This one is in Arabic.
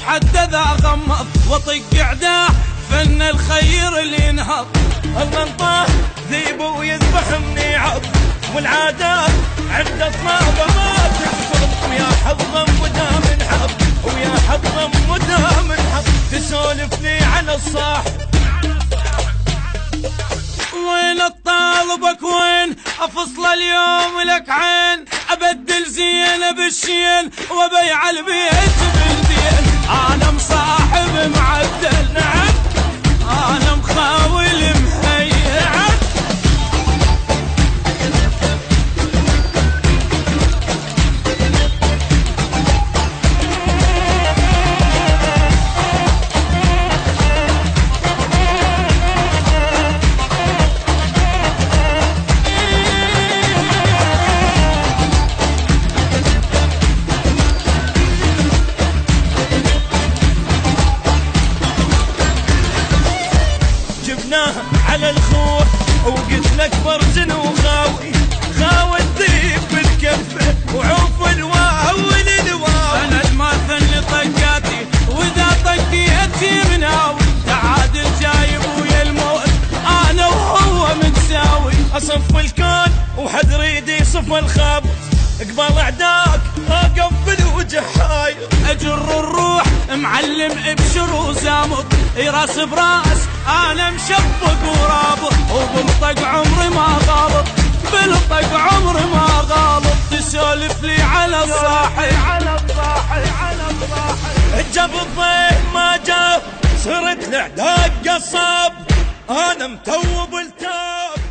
حتى ذا غمض وطق عداه فن الخير اللي ينهض. الغلطان ذيب ويذبح مني عض والعادات عند اطنابه ما تنفض. ويا حظا مدام انحط ويا حظا مدام انحط تسولف لي على الصاحب. وين اطالبك وين افصل اليوم لك عين ابدل زين بالشين وبيع البيت بالدين. انا مصاحب معدل نعم انا مخاول مهيع. على الخوف وقلت لك برزن وخاوي خاوي الذيب بالكفه وعوف الواول الواوي. انا الماثل طقاتي واذا طقيتي مناوي تعادل جايب ويا الموت انا وهو متساوي. اصف الكون وحد ريدي يصف الخابط قبل اعداك اقفل وجهاير. اجر الروح معلم ابشر وزامط راس براس انا مشبق ورابط وبالطق عمري ما غالط بالطق عمري ما غالط. تسولف لي على الصاحي على الصاحي على الصاحي جاب الضيف ما جاب صرت الاعداء قصاب انا متوب التاب.